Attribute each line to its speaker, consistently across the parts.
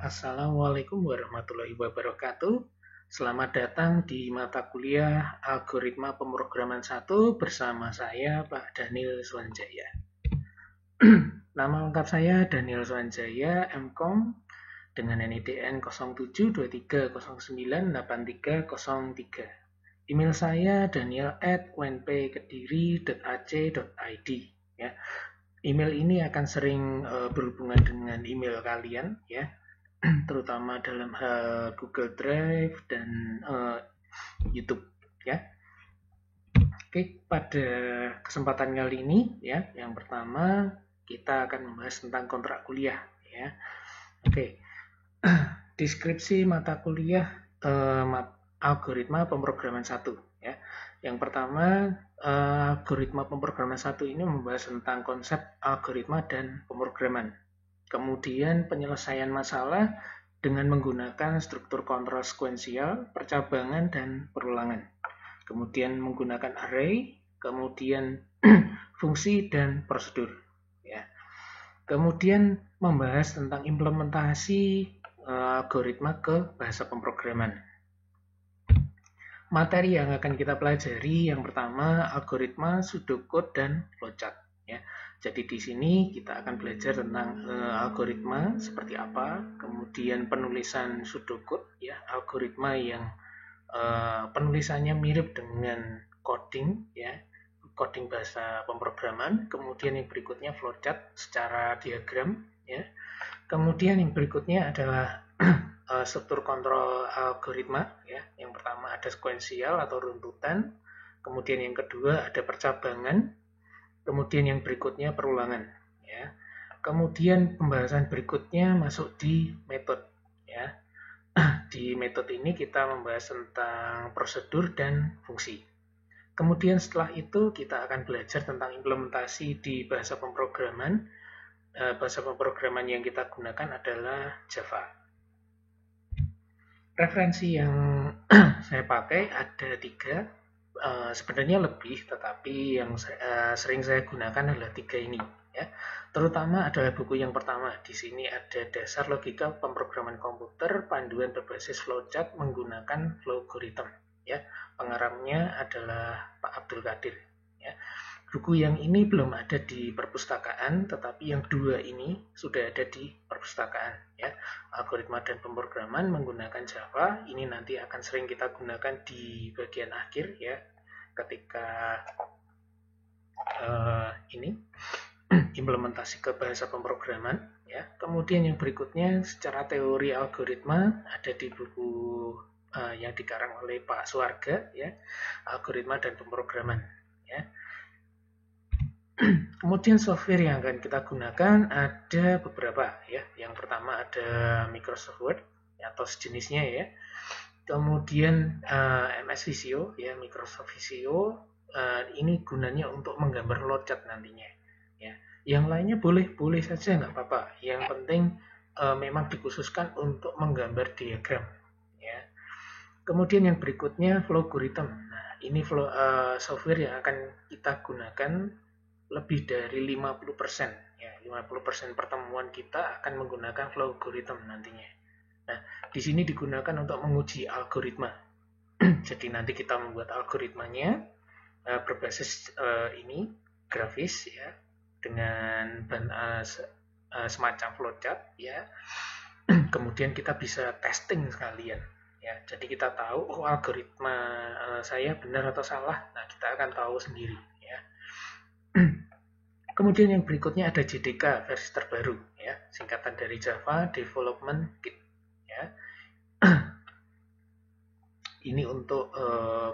Speaker 1: Assalamualaikum warahmatullahi wabarakatuh. Selamat datang di mata kuliah Algoritma Pemrograman 1 bersama saya Pak Daniel Swanjaya. Nama lengkap saya Daniel Swanjaya, MCom dengan NIDN 0723098303. Email saya daniel@unpkediri.ac.id ya. Email ini akan sering berhubungan dengan email kalian ya, terutama dalam hal Google Drive dan YouTube ya. Oke, pada kesempatan kali ini ya, yang pertama kita akan membahas tentang kontrak kuliah ya. Oke. Deskripsi mata kuliah Algoritma Pemrograman 1 ya. Yang pertama, algoritma pemrograman 1 ini membahas tentang konsep algoritma dan pemrograman. Kemudian penyelesaian masalah dengan menggunakan struktur kontrol sekuensial, percabangan, dan perulangan. Kemudian menggunakan array, kemudian fungsi dan prosedur. Ya. Kemudian membahas tentang implementasi algoritma ke bahasa pemrograman. Materi yang akan kita pelajari yang pertama algoritma, pseudocode, dan flowchart. Ya. Jadi di sini kita akan belajar tentang algoritma seperti apa, kemudian penulisan pseudocode, ya, algoritma yang penulisannya mirip dengan coding, ya, coding bahasa pemrograman. Kemudian yang berikutnya flowchart secara diagram, ya. Kemudian yang berikutnya adalah struktur kontrol algoritma ya. Yang pertama ada sekuensial atau runtutan, kemudian yang kedua ada percabangan, kemudian yang berikutnya perulangan ya. Kemudian pembahasan berikutnya masuk di metode ya. Di metode ini kita membahas tentang prosedur dan fungsi. Kemudian setelah itu kita akan belajar tentang implementasi di bahasa pemrograman. Bahasa pemrograman yang kita gunakan adalah Java. Referensi yang saya pakai ada 3, sebenarnya lebih, tetapi yang sering saya gunakan adalah 3 ini. Ya. Terutama adalah buku yang pertama. Di sini ada dasar logika pemrograman komputer, panduan berbasis flowchart menggunakan flowgorithm. Ya. Pengarangnya adalah Pak Abdul Qadir. Ya. Buku yang ini belum ada di perpustakaan, tetapi yang 2 ini sudah ada di perpustakaan. Ya. Algoritma dan pemrograman menggunakan Java, ini nanti akan sering kita gunakan di bagian akhir ya, ketika ini implementasi ke bahasa pemrograman. Ya. Kemudian yang berikutnya secara teori algoritma ada di buku yang dikarang oleh Pak Suarga, ya, algoritma dan pemrograman. Ya. Kemudian software yang akan kita gunakan ada beberapa ya. Yang pertama ada Microsoft Word atau sejenisnya ya. Kemudian MS Visio ya, Microsoft Visio ini gunanya untuk menggambar flowchart nantinya ya. Yang lainnya boleh saja nggak apa-apa. Yang penting memang dikhususkan untuk menggambar diagram ya. Kemudian yang berikutnya flowgorithm. Nah, ini software yang akan kita gunakan lebih dari 50% ya, 50% pertemuan kita akan menggunakan flowgorithm nantinya. Nah, di sini digunakan untuk menguji algoritma. Jadi nanti kita membuat algoritmanya berbasis ini grafis ya, dengan semacam flowchart ya. Kemudian kita bisa testing sekalian ya. Jadi kita tahu algoritma saya benar atau salah. Nah, kita akan tahu sendiri ya. Kemudian yang berikutnya ada JDK versi terbaru ya, singkatan dari Java Development Kit ya. Ini untuk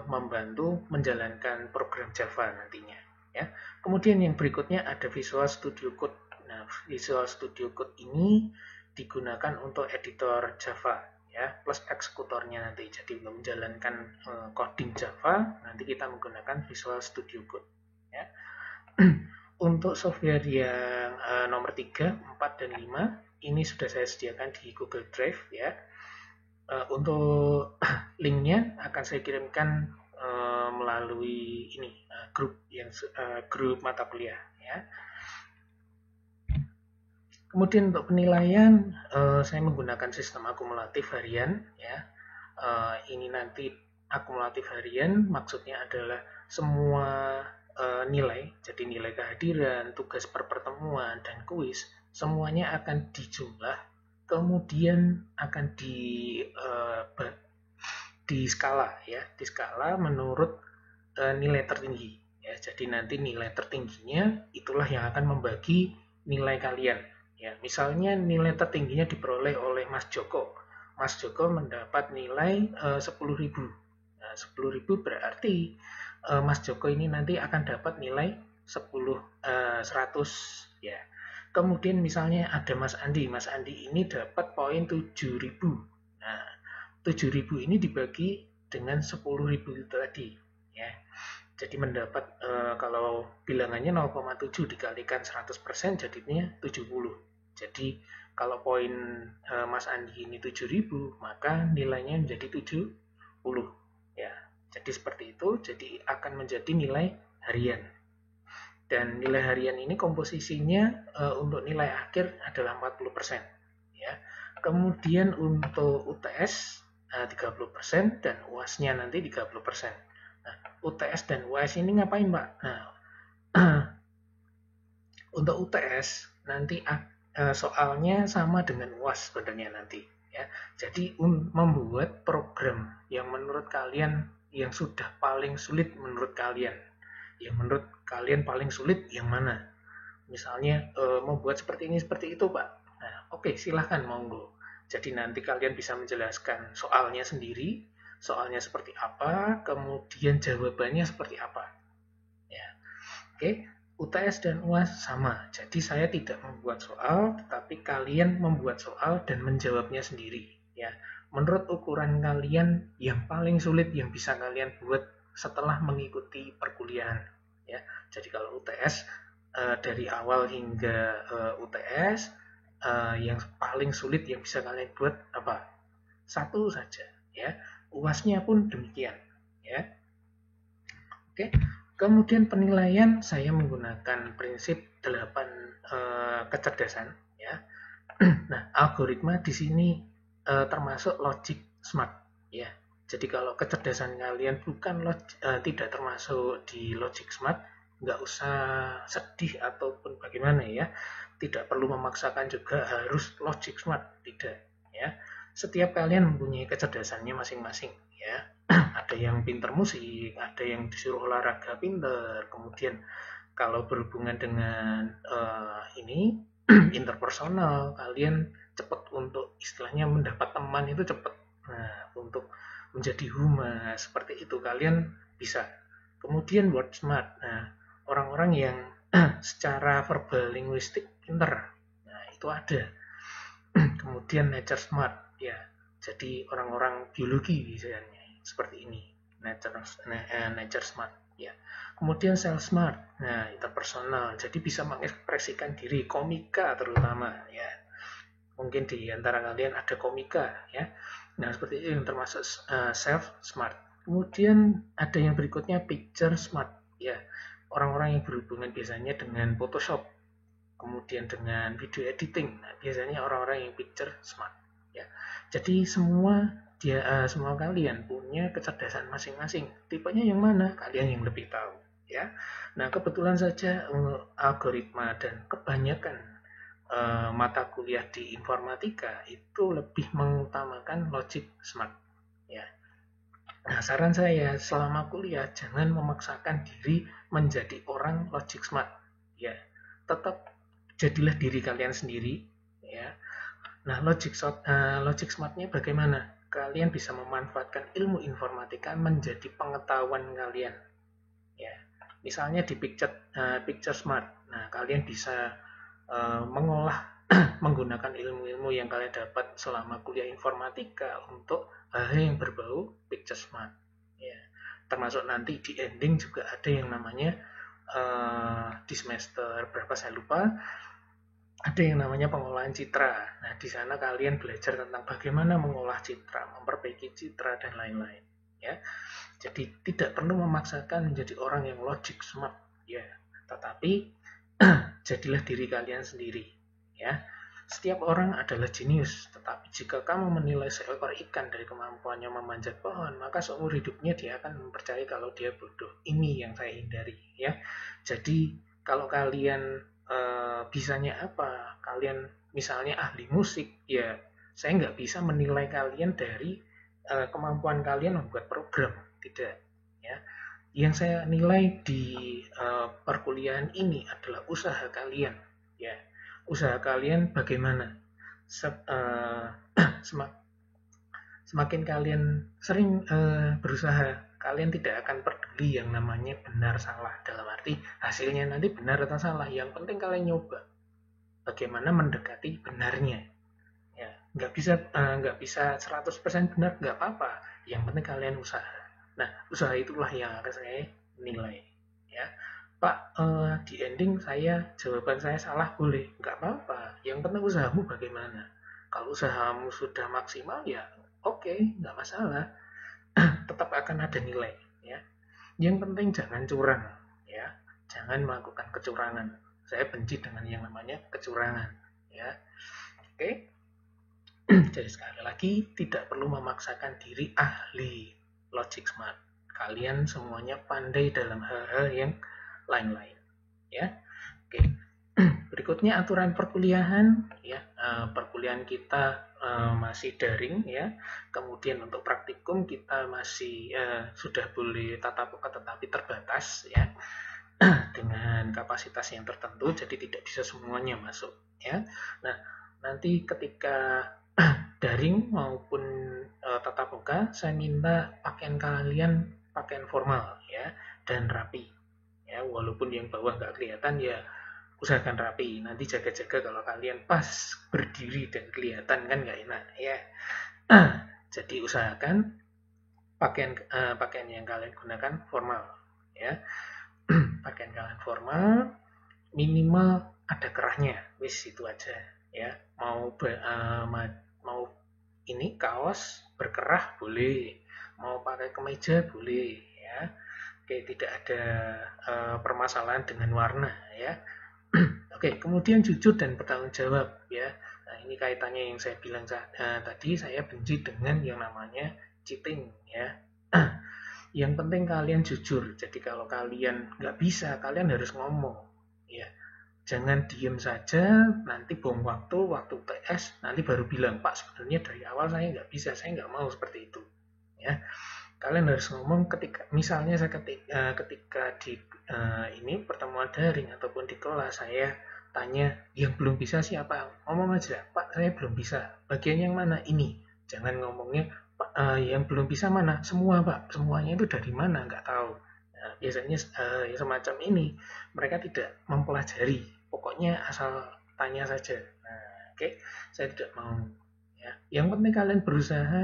Speaker 1: membantu menjalankan program Java nantinya ya. Kemudian yang berikutnya ada Visual Studio Code. Nah, Visual Studio Code ini digunakan untuk editor Java ya, plus eksekutornya nanti. Jadi untuk menjalankan coding Java nanti kita menggunakan Visual Studio Code ya. Untuk software yang nomor 3, 4, dan 5 ini sudah saya sediakan di Google Drive ya. Untuk linknya akan saya kirimkan melalui ini grup mata kuliah ya. Kemudian untuk penilaian saya menggunakan sistem akumulatif harian ya. Ini nanti akumulatif harian maksudnya adalah semua nilai, jadi nilai kehadiran, tugas per pertemuan, dan kuis, semuanya akan dijumlah, kemudian akan di skala ya, di skala menurut nilai tertinggi ya. Jadi nanti nilai tertingginya itulah yang akan membagi nilai kalian ya. Misalnya nilai tertingginya diperoleh oleh Mas Joko. Mas Joko mendapat nilai 10.000. Nah, 10.000 berarti Mas Joko ini nanti akan dapat nilai 100 ya. Kemudian misalnya ada Mas Andi. Mas Andi ini dapat poin 7.000. Nah, 7.000 ini dibagi dengan 10.000 itu tadi ya. Jadi mendapat kalau bilangannya 0,7 dikalikan 100% jadinya 70. Jadi kalau poin Mas Andi ini 7.000, maka nilainya menjadi 70 ya. Jadi seperti itu, jadi akan menjadi nilai harian. Dan nilai harian ini komposisinya untuk nilai akhir adalah 40% ya. Kemudian untuk UTS 30% dan UAS-nya nanti 30%. Nah, UTS dan UAS ini ngapain, Pak? Nah, untuk UTS nanti soalnya sama dengan UAS sebenarnya nanti ya. Jadi membuat program yang menurut kalian yang sudah paling sulit menurut kalian. Yang menurut kalian paling sulit yang mana? Misalnya membuat seperti ini seperti itu, Pak. Nah, oke, silahkan monggo. Jadi nanti kalian bisa menjelaskan soalnya sendiri, soalnya seperti apa, kemudian jawabannya seperti apa. Ya, oke. UTS dan UAS sama. Jadi saya tidak membuat soal, tetapi kalian membuat soal dan menjawabnya sendiri. Ya, menurut ukuran kalian yang paling sulit yang bisa kalian buat setelah mengikuti perkuliahan. Ya, jadi kalau UTS dari awal hingga UTS yang paling sulit yang bisa kalian buat apa? Satu saja. Ya, UASnya pun demikian. Ya, oke. Kemudian penilaian saya menggunakan prinsip 8 kecerdasan ya. Nah, algoritma di sini termasuk logic smart ya. Jadi kalau kecerdasan kalian bukan tidak termasuk di logic smart, nggak usah sedih ataupun bagaimana ya. Tidak perlu memaksakan juga harus logic smart, tidak ya. Setiap kalian mempunyai kecerdasannya masing-masing ya. Ada yang pinter musik, ada yang disuruh olahraga pinter, kemudian kalau berhubungan dengan ini interpersonal, kalian cepat untuk istilahnya mendapat teman itu cepat. Nah, untuk menjadi humas seperti itu kalian bisa. Kemudian word smart. Nah, orang-orang yang secara verbal linguistik pinter. Nah, itu ada. Kemudian nature smart ya. Jadi orang-orang biologi misalnya seperti ini. Nature smart ya. Kemudian self smart. Nah, interpersonal. Jadi bisa mengekspresikan diri, komika terutama ya. Mungkin di antara kalian ada komika ya. Nah, seperti itu yang termasuk self smart. Kemudian ada yang berikutnya picture smart ya. Orang-orang yang berhubungan biasanya dengan Photoshop, kemudian dengan video editing. Nah, biasanya orang-orang yang picture smart ya. Jadi semua kalian punya kecerdasan masing-masing. Tipenya yang mana? Kalian yang lebih tahu ya. Nah, kebetulan saja algoritma dan kebanyakan mata kuliah di informatika itu lebih mengutamakan logic smart ya. Nah, saran saya selama kuliah jangan memaksakan diri menjadi orang logic smart ya. Tetap jadilah diri kalian sendiri ya. Nah, logic smartnya bagaimana? Kalian bisa memanfaatkan ilmu informatika menjadi pengetahuan kalian ya. Misalnya di picture smart. Nah, kalian bisa mengolah menggunakan ilmu-ilmu yang kalian dapat selama kuliah informatika untuk hal-hal yang berbau picture smart ya. Termasuk nanti di ending juga ada yang namanya di semester berapa saya lupa, ada yang namanya pengolahan citra. Nah, di sana kalian belajar tentang bagaimana mengolah citra, memperbaiki citra dan lain-lain ya. Jadi tidak perlu memaksakan menjadi orang yang logic smart ya, tetapi jadilah diri kalian sendiri ya. Setiap orang adalah jenius, tetapi jika kamu menilai seekor ikan dari kemampuannya memanjat pohon, maka seumur hidupnya dia akan mempercayai kalau dia bodoh. Ini yang saya hindari, ya. Jadi kalau kalian bisanya apa, kalian misalnya ahli musik, ya saya nggak bisa menilai kalian dari kemampuan kalian membuat program, tidak, ya. Yang saya nilai di perkuliahan ini adalah usaha kalian, ya. Usaha kalian bagaimana. Semakin kalian sering berusaha, kalian tidak akan peduli yang namanya benar salah, dalam arti hasilnya nanti benar atau salah. Yang penting kalian nyoba bagaimana mendekati benarnya, ya. Nggak bisa 100% benar, nggak apa-apa, yang penting kalian usaha. Nah, usaha itulah yang akan saya nilai, ya. Pak, di ending jawaban saya salah, boleh, nggak apa-apa, yang penting usahamu bagaimana. Kalau usahamu sudah maksimal, ya oke, nggak masalah, tetap akan ada nilai, ya. Yang penting jangan curang, ya, jangan melakukan kecurangan. Saya benci dengan yang namanya kecurangan, ya. Oke. Jadi sekali lagi, tidak perlu memaksakan diri ahli logic smart. Kalian semuanya pandai dalam hal-hal yang lain-lain, ya. Oke. Berikutnya aturan perkuliahan, ya. Perkuliahan kita masih daring, ya. Kemudian untuk praktikum kita masih sudah boleh tatap muka tetapi terbatas, ya, dengan kapasitas yang tertentu, jadi tidak bisa semuanya masuk, ya. Nah, nanti ketika daring maupun tatap muka, saya minta pakaian kalian pakaian formal, ya, dan rapi, ya. Walaupun yang bawah nggak kelihatan, ya usahakan rapi. Nanti jaga-jaga kalau kalian pas berdiri dan kelihatan, kan nggak enak, ya. Jadi usahakan pakaian yang kalian gunakan formal, ya. Pakaian kalian formal, minimal ada kerahnya, wis itu aja, ya. Mau ini kaos berkerah boleh, mau pakai kemeja boleh, ya. Oke, tidak ada permasalahan dengan warna, ya. Oke, kemudian jujur dan bertanggung jawab, ya. Nah, ini kaitannya yang saya bilang tadi, saya benci dengan yang namanya cheating, ya. Yang penting kalian jujur. Jadi kalau kalian nggak bisa, kalian harus ngomong, ya. Jangan diem saja, nanti buang waktu TS, nanti baru bilang, Pak, sebenarnya dari awal saya nggak bisa, saya nggak mau seperti itu, ya. Kalian harus ngomong misalnya saya ketika di ini pertemuan daring ataupun di kelas, saya tanya yang belum bisa siapa, ngomong aja, Pak, saya belum bisa, bagian yang mana ini. Jangan ngomongnya, Pak, yang belum bisa mana, semua Pak, semuanya itu dari mana, nggak tahu. Nah, biasanya semacam ini mereka tidak mempelajari, pokoknya asal tanya saja. Nah, oke, saya tidak mau, ya. Yang penting kalian berusaha,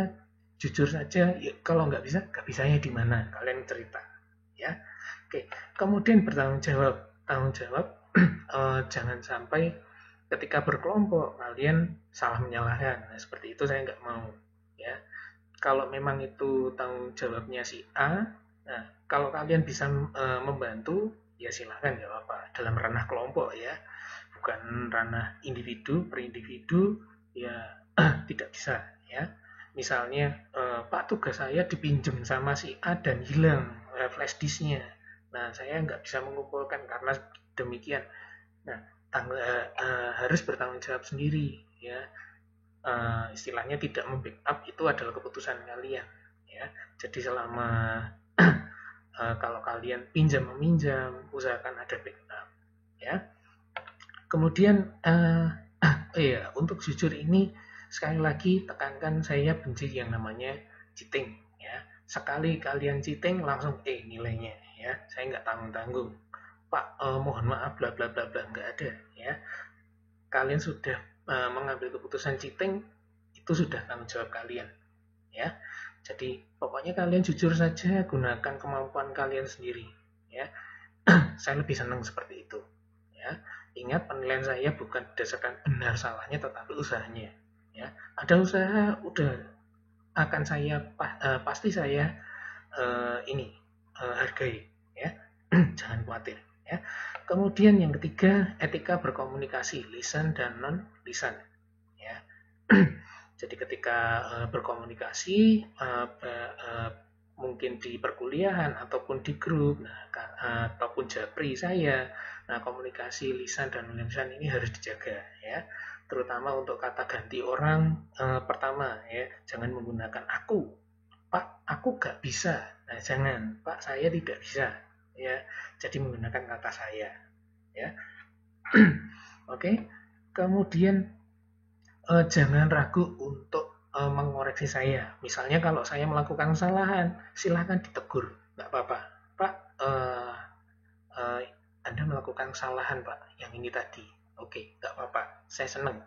Speaker 1: jujur saja, ya, kalau nggak bisanya di mana, kalian cerita, ya. Oke, kemudian bertanggung jawab, jangan sampai ketika berkelompok kalian salah menyalahkan. Nah, seperti itu saya nggak mau, ya. Kalau memang itu tanggung jawabnya si A, nah kalau kalian bisa membantu, ya silahkan, nggak apa-apa, dalam ranah kelompok, ya, bukan ranah individu per individu, ya. Tidak bisa, ya. Misalnya, Pak, tugas saya dipinjam sama si A dan hilang flash disknya. Nah, saya nggak bisa mengumpulkan karena demikian. Nah, harus bertanggung jawab sendiri, ya. Istilahnya tidak membackup itu adalah keputusan kalian, ya. Jadi selama kalau kalian meminjam, usahakan ada backup, ya. Kemudian untuk jujur ini, sekali lagi tekankan, saya benci yang namanya cheating, ya. Sekali kalian cheating langsung nilainya, ya. Saya nggak tanggung-tanggung, Pak, mohon maaf bla bla bla bla, nggak ada, ya. Kalian sudah mengambil keputusan cheating, itu sudah tanggung jawab kalian, ya. Jadi pokoknya kalian jujur saja, gunakan kemampuan kalian sendiri, ya. Saya lebih senang seperti itu, ya. Ingat, penilaian saya bukan berdasarkan benar salahnya, tetapi usahanya, ya. Ada usaha, udah akan pasti saya hargai, ya. Jangan khawatir, ya. Kemudian yang ketiga, etika berkomunikasi, lisan dan non lisan, Jadi ketika berkomunikasi mungkin di perkuliahan ataupun di grup, ataupun japri saya, nah komunikasi lisan dan lisan ini harus dijaga ya, terutama untuk kata ganti orang. Pertama ya, jangan menggunakan aku, Pak, aku gak bisa. Nah, jangan, Pak, saya tidak bisa ya, jadi menggunakan kata saya ya. Oke. Kemudian jangan ragu untuk mengoreksi saya. Misalnya kalau saya melakukan kesalahan, silahkan ditegur, nggak apa-apa. Pak, uh, Anda melakukan kesalahan, Pak, yang ini tadi. Oke, nggak apa-apa. Saya senang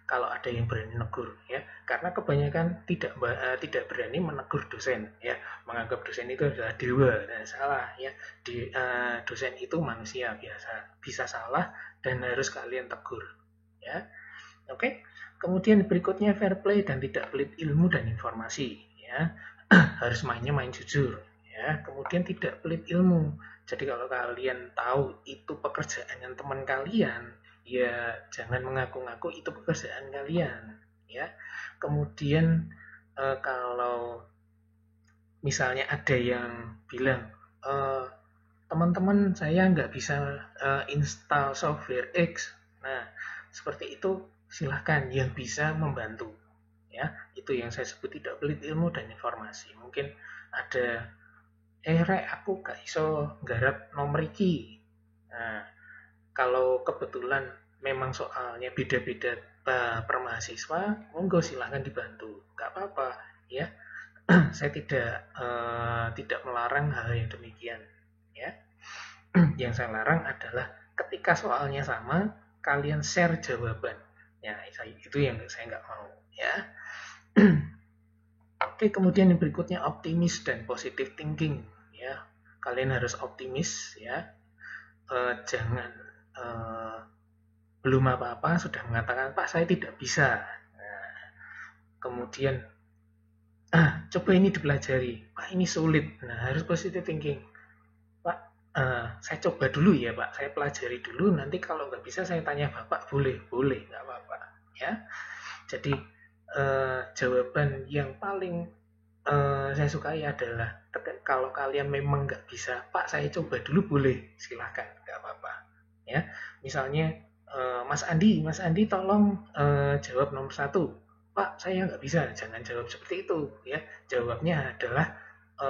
Speaker 1: kalau ada yang berani menegur, ya. Karena kebanyakan tidak berani menegur dosen, ya. Menganggap dosen itu adalah dewa, dan salah, ya. Dosen itu manusia biasa, bisa salah dan harus kalian tegur, ya. Oke. Kemudian berikutnya fair play dan tidak pelit ilmu dan informasi, ya. Harus mainnya main jujur, ya. Kemudian tidak pelit ilmu. Jadi kalau kalian tahu itu pekerjaan yang teman kalian, ya jangan mengaku-ngaku itu pekerjaan kalian, ya. Kemudian kalau misalnya ada yang bilang teman-teman saya nggak bisa install software X, nah seperti itu silahkan yang bisa membantu, ya. Itu yang saya sebut tidak pelit ilmu dan informasi. Mungkin ada rek aku gak iso nggarap nomor iki. Nah, kalau kebetulan memang soalnya beda-beda per mahasiswa, monggo silahkan dibantu, gak apa-apa ya. Saya tidak melarang hal yang demikian ya. Yang saya larang adalah ketika soalnya sama, kalian share jawaban. Ya, itu yang saya nggak mau ya. Oke, kemudian yang berikutnya optimis dan positive thinking ya. Kalian harus optimis ya. Jangan belum apa-apa sudah mengatakan Pak saya tidak bisa. Nah, kemudian coba ini dipelajari. Pak ini sulit. Nah, harus positive thinking. Pak, saya coba dulu ya Pak, saya pelajari dulu, nanti kalau nggak bisa saya tanya Bapak, boleh, nggak apa-apa ya. Jadi jawaban yang paling saya sukai adalah kalau kalian memang nggak bisa, Pak saya coba dulu boleh, silahkan, nggak apa-apa ya. Misalnya Mas Andi tolong jawab nomor 1. Pak saya nggak bisa, jangan jawab seperti itu ya. Jawabnya adalah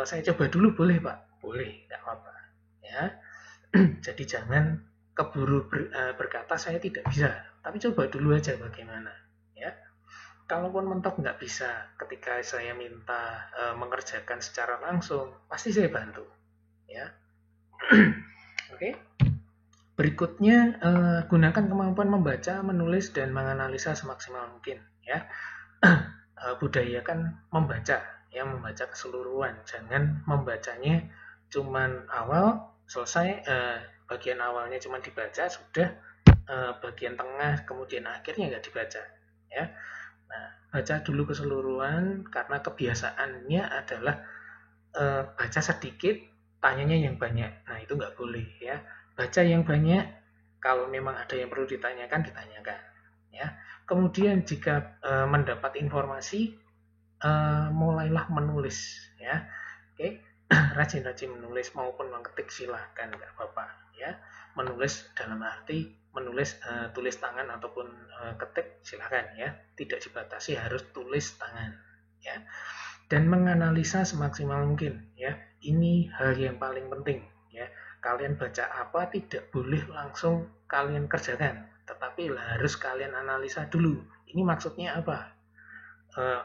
Speaker 1: saya coba dulu boleh Pak, boleh, nggak apa-apa ya. Jadi jangan keburu berkata saya tidak bisa, tapi coba dulu aja bagaimana ya. Kalaupun mentok nggak bisa, ketika saya minta mengerjakan secara langsung, pasti saya bantu ya. Oke. Berikutnya gunakan kemampuan membaca, menulis dan menganalisa semaksimal mungkin ya. Budayakan membaca ya, membaca keseluruhan, jangan membacanya cuman awal selesai, bagian awalnya cuma dibaca sudah, bagian tengah kemudian akhirnya nggak dibaca ya. Nah, baca dulu keseluruhan karena kebiasaannya adalah baca sedikit tanyanya yang banyak. Nah itu nggak boleh ya, baca yang banyak, kalau memang ada yang perlu ditanyakan ditanyakan ya. Kemudian jika mendapat informasi, mulailah menulis ya. Oke. Rajin-rajin menulis maupun mengetik silahkan, nggak apa-apa ya. Menulis dalam arti menulis tulis tangan ataupun ketik silahkan ya, tidak dibatasi harus tulis tangan ya. Dan menganalisa semaksimal mungkin ya, ini hal yang paling penting ya. Kalian baca apa tidak boleh langsung kalian kerjakan, tetapi harus kalian analisa dulu, ini maksudnya apa,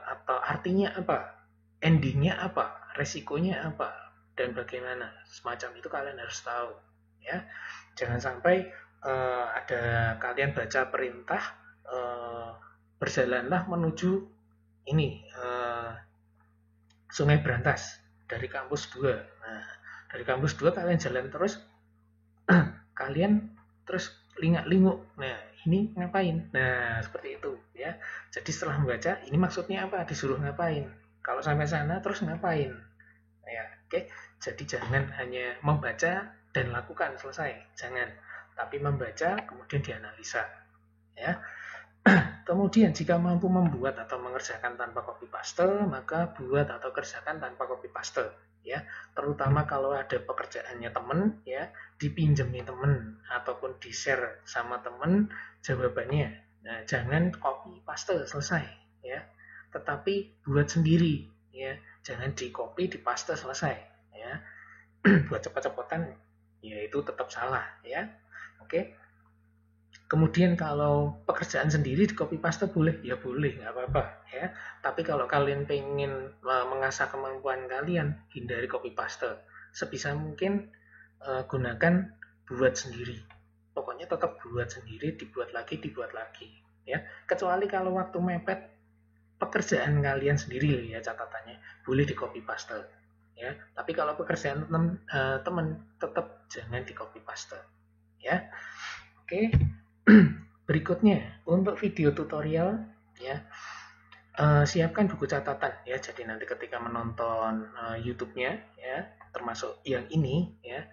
Speaker 1: atau artinya apa, endingnya apa, resikonya apa, dan bagaimana, semacam itu kalian harus tahu ya. Jangan sampai ada kalian baca perintah, berjalanlah menuju ini Sungai Brantas dari kampus 2. Nah, dari kampus 2 kalian jalan terus, kalian terus lingak-linguk. Nah, ini ngapain? Nah, seperti itu ya. Jadi setelah membaca, ini maksudnya apa? Disuruh ngapain? Kalau sampai sana terus ngapain? Ya, oke. Jadi jangan hanya membaca dan lakukan selesai. Jangan. Tapi membaca kemudian dianalisa. Ya. Kemudian jika mampu membuat atau mengerjakan tanpa copy paste, maka buat atau kerjakan tanpa copy paste, ya. Terutama kalau ada pekerjaannya teman, ya, dipinjemi teman ataupun di-share sama teman jawabannya. Nah, jangan copy paste selesai, ya. Tetapi buat sendiri, ya. Jangan di copy, di paste selesai, ya. Buat cepat-cepatan, ya itu tetap salah, ya. Oke. Kemudian kalau pekerjaan sendiri di copy paste boleh, ya boleh, nggak apa-apa ya. Tapi kalau kalian pengen mengasah kemampuan kalian, hindari copy paste. Sebisa mungkin gunakan buat sendiri. Pokoknya tetap buat sendiri, dibuat lagi, ya. Kecuali kalau waktu mepet pekerjaan kalian sendiri ya catatannya, boleh di copy paste. Ya, tapi kalau pekerjaan teman tetap jangan di copy paste. Ya, oke. Berikutnya untuk video tutorial ya, siapkan buku catatan ya. Jadi nanti ketika menonton YouTube-nya ya, termasuk yang ini ya,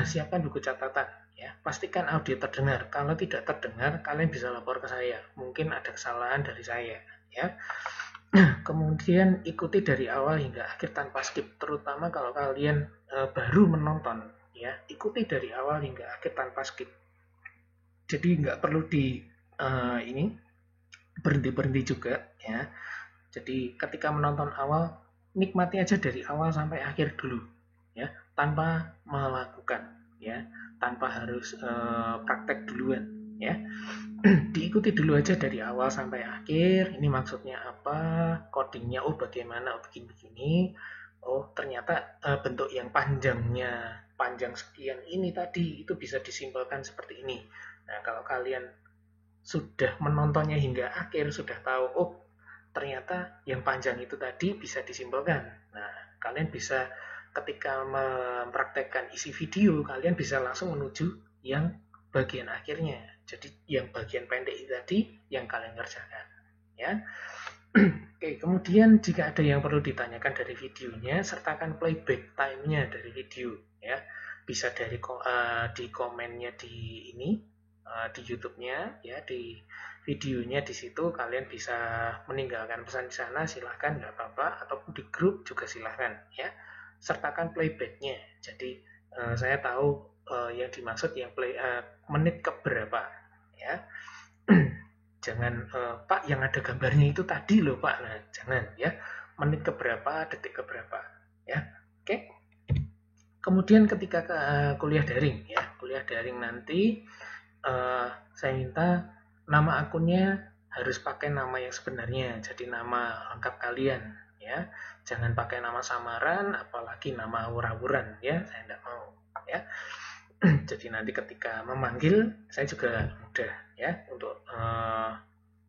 Speaker 1: siapkan buku catatan ya. Pastikan audio terdengar. Kalau tidak terdengar, kalian bisa lapor ke saya. Mungkin ada kesalahan dari saya ya. Kemudian ikuti dari awal hingga akhir tanpa skip, terutama kalau kalian baru menonton ya. Ikuti dari awal hingga akhir tanpa skip. Jadi nggak perlu ini berhenti juga ya. Jadi ketika menonton awal, nikmati aja dari awal sampai akhir dulu ya, tanpa melakukan ya, tanpa harus praktek duluan ya. Diikuti dulu aja dari awal sampai akhir. Ini maksudnya apa, codingnya, oh bagaimana, oh begini-begini. Oh ternyata bentuk yang panjang sekian ini tadi itu bisa disimpulkan seperti ini. Nah, kalau kalian sudah menontonnya hingga akhir, sudah tahu, oh ternyata yang panjang itu tadi bisa disimpulkan. Nah, kalian bisa ketika mempraktekkan isi video, kalian bisa langsung menuju yang bagian akhirnya. Jadi yang bagian pendek itu tadi yang kalian kerjakan. Ya. Oke, kemudian jika ada yang perlu ditanyakan dari videonya, sertakan playback time-nya dari video. Ya, bisa dari di komennya di ini. Di YouTube-nya ya, di videonya di situ kalian bisa meninggalkan pesan di sana, silahkan, nggak apa-apa, ataupun di grup juga silahkan ya. Sertakan playbacknya, jadi saya tahu yang dimaksud yang menit keberapa ya. Jangan Pak yang ada gambarnya itu tadi loh Pak, nah jangan ya, menit keberapa, detik keberapa ya. Oke. Kemudian ketika kuliah daring ya, kuliah daring nanti saya minta nama akunnya harus pakai nama yang sebenarnya, jadi nama lengkap kalian ya. Jangan pakai nama samaran, apalagi nama awur-awuran ya, saya tidak mau ya. Jadi nanti ketika memanggil saya juga mudah ya, untuk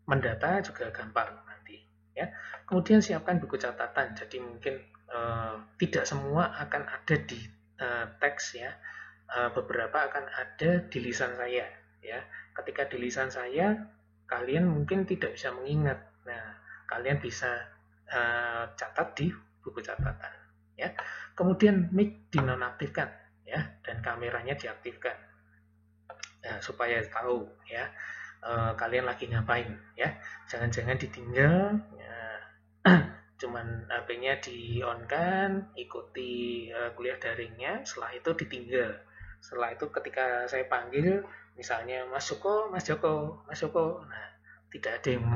Speaker 1: mendata juga gampang nanti ya. Kemudian siapkan buku catatan, jadi mungkin tidak semua akan ada di teks ya, beberapa akan ada di lisan saya ya. Ketika di lisan saya kalian mungkin tidak bisa mengingat, nah kalian bisa catat di buku catatan ya. Kemudian mic dinonaktifkan ya, dan kameranya diaktifkan ya, supaya tahu ya kalian lagi ngapain ya. Jangan-jangan ditinggal ya, cuman HP-nya di on kan, ikuti kuliah daringnya, setelah itu ditinggal. Setelah itu ketika saya panggil, misalnya Mas Joko, Mas Joko, Mas Joko, nah tidak ada yang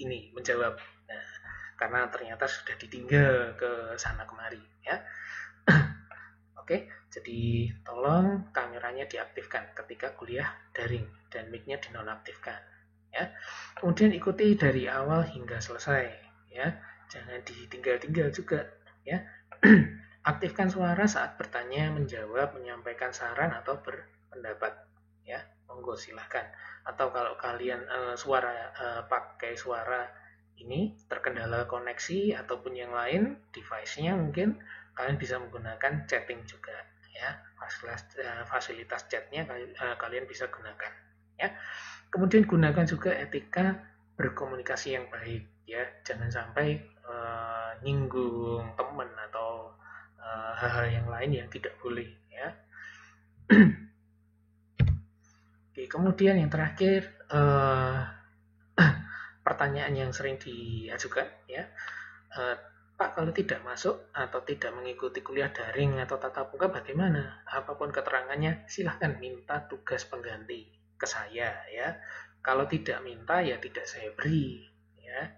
Speaker 1: ini menjawab, nah, karena ternyata sudah ditinggal ke sana kemari ya. Oke, jadi tolong kameranya diaktifkan ketika kuliah daring dan mic-nya dinonaktifkan ya. Kemudian ikuti dari awal hingga selesai ya. Jangan ditinggal-tinggal juga ya. Aktifkan suara saat bertanya, menjawab, menyampaikan saran atau berpendapat ya. Monggo silahkan. Atau kalau kalian pakai suara ini terkendala koneksi ataupun yang lain, device-nya mungkin kalian bisa menggunakan chatting juga ya. Fasilitas chatnya kalian bisa gunakan ya. Kemudian gunakan juga etika berkomunikasi yang baik ya. Jangan sampai nyinggung teman atau hal-hal yang lain yang tidak boleh ya. Oke, kemudian yang terakhir pertanyaan yang sering diajukan ya. Pak, kalau tidak masuk atau tidak mengikuti kuliah daring atau tatap muka bagaimana? Apapun keterangannya, silahkan minta tugas pengganti ke saya ya. Kalau tidak minta ya tidak saya beri ya.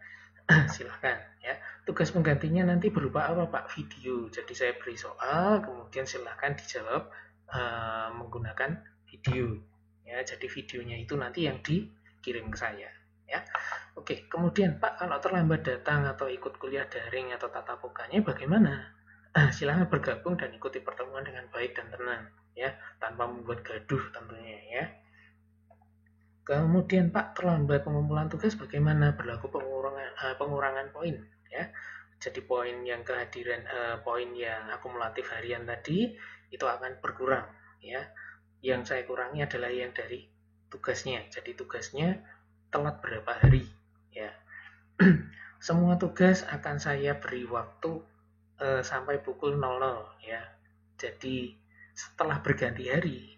Speaker 1: Silahkan ya. Tugas penggantinya nanti berupa apa Pak? Video. Jadi saya beri soal, kemudian silahkan dijawab menggunakan video ya. Jadi videonya itu nanti yang dikirim ke saya ya. Oke, kemudian Pak, kalau terlambat datang atau ikut kuliah daring atau tatap mukanya bagaimana? Silahkan bergabung dan ikuti pertemuan dengan baik dan tenang ya, tanpa membuat gaduh tentunya ya. Kemudian Pak, terlambat pengumpulan tugas bagaimana? Berlaku pengurangan poin ya. Jadi poin yang kehadiran poin yang akumulatif harian tadi itu akan berkurang ya. Yang saya kurangi adalah yang dari tugasnya. Jadi tugasnya telat berapa hari ya. Semua tugas akan saya beri waktu sampai pukul 00 ya. Jadi setelah berganti hari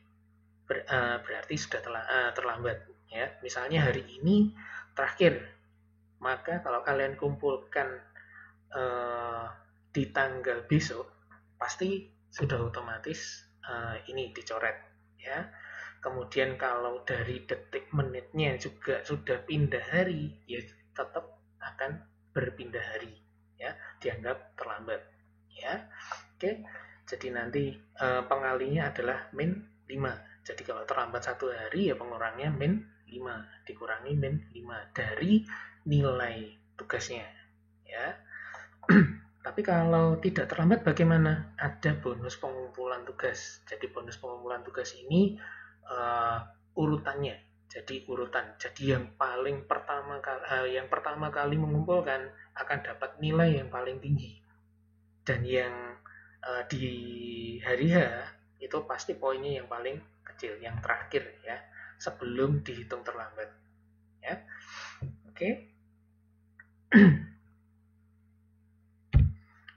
Speaker 1: berarti sudah terlambat ya. Misalnya hari ini terakhir, maka kalau kalian kumpulkan di tanggal besok pasti sudah otomatis ini dicoret ya. Kemudian kalau dari detik menitnya juga sudah pindah hari, ya tetap akan berpindah hari ya, dianggap terlambat ya. Oke, jadi nanti pengalinya adalah min 5. Jadi kalau terlambat 1 hari ya pengurangnya min 5 dikurangi min 5 dari nilai tugasnya ya. Tapi kalau tidak terlambat bagaimana? Ada bonus pengumpulan tugas. Jadi bonus pengumpulan tugas ini urutannya. Jadi urutan. Jadi yang pertama kali mengumpulkan akan dapat nilai yang paling tinggi. Dan yang di hari H itu pasti poinnya yang paling kecil, yang terakhir ya, sebelum dihitung terlambat. Ya. Oke.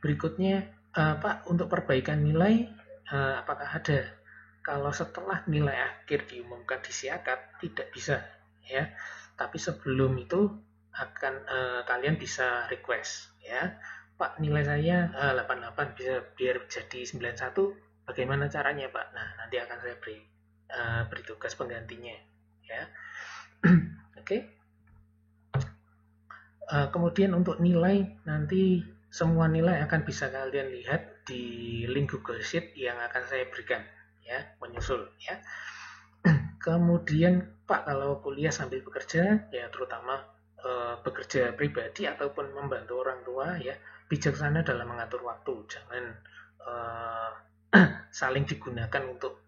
Speaker 1: Berikutnya, Pak, untuk perbaikan nilai apakah ada? Kalau setelah nilai akhir diumumkan di siakat tidak bisa ya. Tapi sebelum itu akan kalian bisa request ya. Pak, nilai saya 88 bisa biar jadi 91. Bagaimana caranya, Pak? Nah, nanti akan saya beri tugas penggantinya ya. Oke. Kemudian untuk nilai nanti semua nilai akan bisa kalian lihat di link Google Sheet yang akan saya berikan ya, menyusul ya. Kemudian Pak, kalau kuliah sambil bekerja ya, terutama bekerja pribadi ataupun membantu orang tua ya, bijaksana dalam mengatur waktu, jangan saling digunakan untuk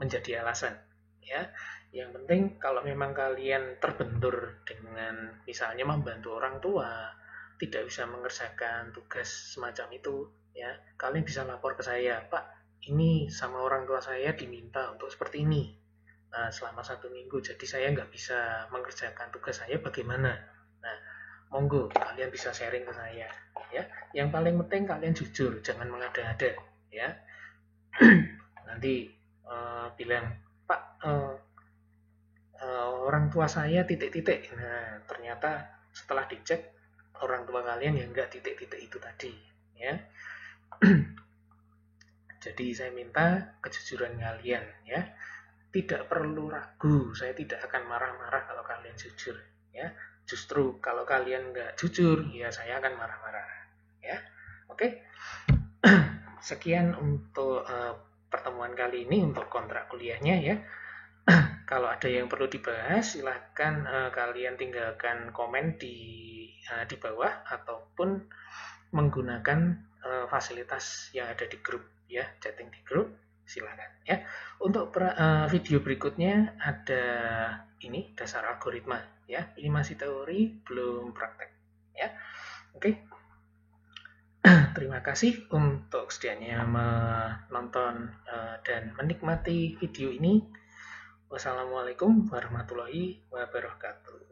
Speaker 1: menjadi alasan ya. Yang penting kalau memang kalian terbentur dengan misalnya membantu orang tua, tidak bisa mengerjakan tugas semacam itu ya, kalian bisa lapor ke saya, Pak, ini sama orang tua saya diminta untuk seperti ini selama 1 minggu, jadi saya nggak bisa mengerjakan tugas saya, bagaimana? Nah, monggo kalian bisa sharing ke saya ya. Yang paling penting kalian jujur, jangan mengada-ada ya. Nanti bilang, Pak, orang tua saya titik-titik. Nah, ternyata setelah dicek orang tua kalian yang enggak titik-titik itu tadi ya. Jadi saya minta kejujuran kalian ya. Tidak perlu ragu, saya tidak akan marah-marah kalau kalian jujur ya. Justru kalau kalian enggak jujur ya saya akan marah-marah ya. Oke. Sekian untuk pertemuan kali ini untuk kontrak kuliahnya ya. Kalau ada yang perlu dibahas, silahkan kalian tinggalkan komen di bawah ataupun menggunakan fasilitas yang ada di grup ya, chatting di grup, silahkan ya. Untuk video berikutnya ada ini dasar algoritma ya. Ini masih teori, belum praktek ya. Oke. Terima kasih untuk sedianya menonton dan menikmati video ini. Wassalamualaikum warahmatullahi wabarakatuh.